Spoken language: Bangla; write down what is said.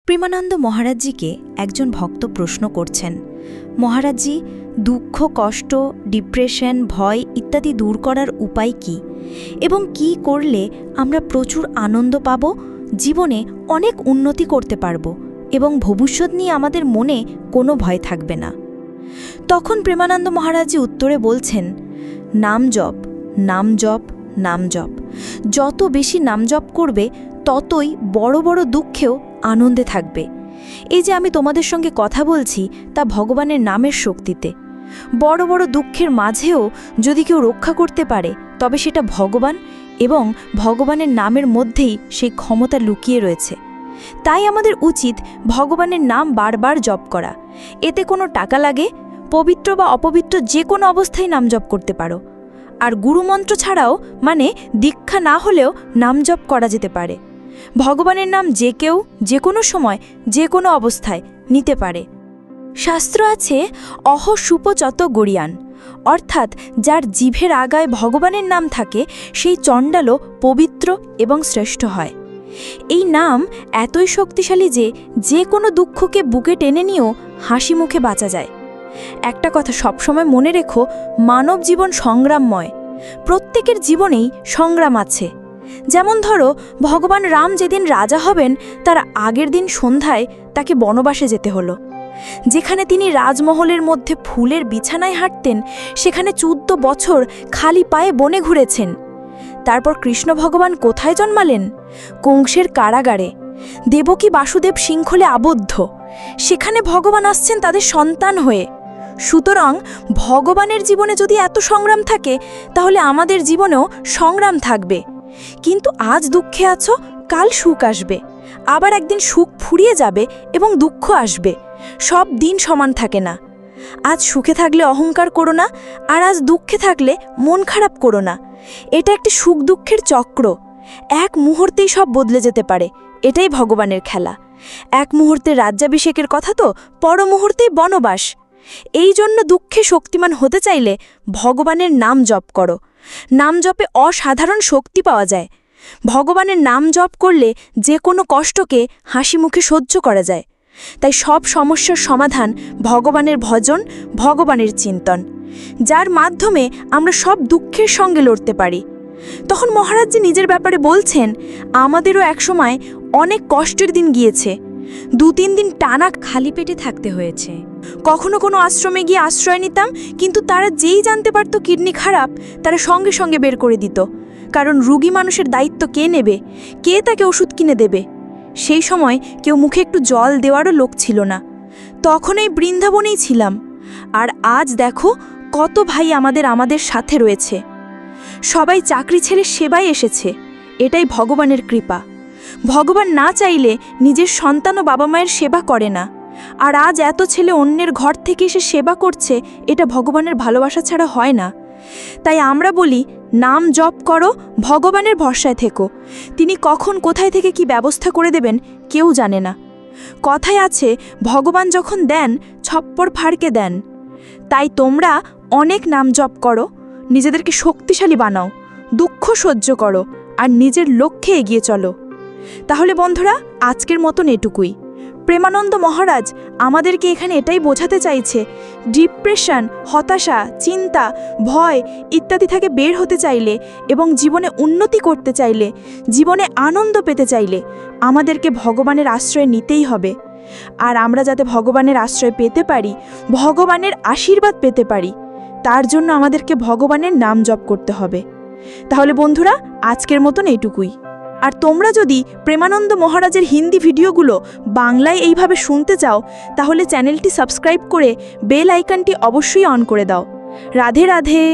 প্রেমানন্দ মহারাজজিকে একজন ভক্ত প্রশ্ন করছেন, মহারাজজি, দুঃখ, কষ্ট, ডিপ্রেশন, ভয় ইত্যাদি দূর করার উপায় কি এবং কি করলে আমরা প্রচুর আনন্দ পাব, জীবনে অনেক উন্নতি করতে পারব এবং ভবিষ্যৎ নিয়ে আমাদের মনে কোনো ভয় থাকবে না। তখন প্রেমানন্দ মহারাজজি উত্তরে বলছেন, নাম জপ, নাম জপ, নাম জপ। যত বেশি নাম জপ করবে ততই বড় বড় দুঃখেও আনন্দে থাকবে। এই যে আমি তোমাদের সঙ্গে কথা বলছি তা ভগবানের নামের শক্তিতে। বড় বড় দুঃখের মাঝেও যদি কেউ রক্ষা করতে পারে তবে সেটা ভগবান, এবং ভগবানের নামের মধ্যেই সেই ক্ষমতা লুকিয়ে রয়েছে। তাই আমাদের উচিত ভগবানের নাম বারবার জপ করা। এতে কোনো টাকা লাগে, পবিত্র বা অপবিত্র যে কোনো অবস্থায় নাম জপ করতে পারো। আর গুরুমন্ত্র ছাড়াও, মানে দীক্ষা না হলেও নাম জপ করা যেতে পারে। ভগবানের নাম যে কেউ যে কোনো সময় যে কোনো অবস্থায় নিতে পারে। শাস্ত্র আছে, অহ সুপচত গড়িয়ান, অর্থাৎ যার জিভের আগায় ভগবানের নাম থাকে সেই চণ্ডালও পবিত্র এবং শ্রেষ্ঠ হয়। এই নাম এতই শক্তিশালী যে যে কোনো দুঃখকে বুকে টেনে নিয়েও হাসি মুখে বাঁচা যায়। একটা কথা সবসময় মনে রেখো, মানব জীবন সংগ্রামময়। প্রত্যেকের জীবনেই সংগ্রাম আছে। যেমন ধরো, ভগবান রাম যেদিন রাজা হবেন তার আগের দিন সন্ধ্যায় তাকে বনবাসে যেতে হলো। যেখানে তিনি রাজমহলের মধ্যে ফুলের বিছানায় হাঁটতেন, সেখানে 14 বছর খালি পায়ে বনে ঘুরেছেন। তারপর কৃষ্ণ ভগবান কোথায় জন্মালেন? কংসের কারাগারে। দেবকী বাসুদেব শৃঙ্খলে আবদ্ধ। সেখানে ভগবান আসছেন তাদের সন্তান হয়ে। সুতরাং ভগবানের জীবনে যদি এত সংগ্রাম থাকে, তাহলে আমাদের জীবনেও সংগ্রাম থাকবে। কিন্তু আজ দুঃখে আছো, কাল সুখ আসবে। আবার একদিন সুখ ফুরিয়ে যাবে এবং দুঃখ আসবে। সব দিন সমান থাকে না। আজ সুখে থাকলে অহংকার করো না, আর আজ দুঃখে থাকলে মন খারাপ করো না। এটা একটি সুখ দুঃখের চক্র। এক মুহূর্তেই সব বদলে যেতে পারে। এটাই ভগবানের খেলা। এক মুহূর্তে রাজ্যাভিষেকের কথা তো পর মুহূর্তেই বনবাস। এই জন্য দুঃখে শক্তিমান হতে চাইলে ভগবানের নাম জপ করো। নাম জপে অসাধারণ শক্তি পাওয়া যায়। ভগবানের নাম জপ করলে যে কোনো কষ্টকে হাসি মুখে সহ্য করা যায়। তাই সব সমস্যার সমাধান ভগবানের ভজন, ভগবানের চিন্তন, যার মাধ্যমে আমরা সব দুঃখের সঙ্গে লড়তে পারি। তখন মহারাজজি নিজের ব্যাপারে বলছেন, আমাদেরও একসময় অনেক কষ্টের দিন গিয়েছে। 2-3 দিন টানা খালি পেটে থাকতে হয়েছে। কখনো কোনো আশ্রমে গিয়ে আশ্রয় নিতাম, কিন্তু তারা যেই জানতে পারত কিডনি খারাপ, তারা সঙ্গে সঙ্গে বের করে দিত। কারণ রোগী মানুষের দায়িত্ব কে নেবে? কে তাকে ওষুধ কিনে দেবে? সেই সময় কেউ মুখে একটু জল দেওয়ারও লোক ছিল না। তখন এই বৃন্দাবনেই ছিলাম। আর আজ দেখো কত ভাই আমাদের সাথে রয়েছে। সবাই চাকরি ছেড়ে সেবায় এসেছে। এটাই ভগবানের কৃপা। ভগবান না চাইলে নিজের সন্তান ও বাবা মায়ের সেবা করে না। আর আজ এত ছেলে অন্যের ঘর থেকে এসে সেবা করছে, এটা ভগবানের ভালোবাসা ছাড়া হয় না। তাই আমরা বলি, নাম জপ করো, ভগবানের ভরসায় থেকো। তিনি কখন কোথায় থেকে কি ব্যবস্থা করে দেবেন কেউ জানে না। কথায় আছে, ভগবান যখন দেন ছপ্পর ফাড়কে দেন। তাই তোমরা অনেক নাম জপ করো, নিজেদেরকে শক্তিশালী বানাও, দুঃখ সহ্য করো আর নিজের লক্ষ্যে এগিয়ে চলো। তাহলে বন্ধুরা, আজকের মতন এটুকুই। প্রেমানন্দ মহারাজ আমাদেরকে এখানে এটাই বোঝাতে চাইছে, ডিপ্রেশন, হতাশা, চিন্তা, ভয় ইত্যাদি থেকে বের হতে চাইলে এবং জীবনে উন্নতি করতে চাইলে, জীবনে আনন্দ পেতে চাইলে আমাদেরকে ভগবানের আশ্রয় নিতেই হবে। আর আমরা যাতে ভগবানের আশ্রয় পেতে পারি, ভগবানের আশীর্বাদ পেতে পারি, তার জন্য আমাদেরকে ভগবানের নাম জপ করতে হবে। তাহলে বন্ধুরা, আজকের মতন এইটুকুই। আর তোমরা যদি প্রেমানন্দ মহারাজের হিন্দি ভিডিওগুলো বাংলায় এইভাবে শুনতে চাও, তাহলে চ্যানেলটি সাবস্ক্রাইব করে বেল আইকনটি অবশ্যই অন করে দাও। রাধে রাধে।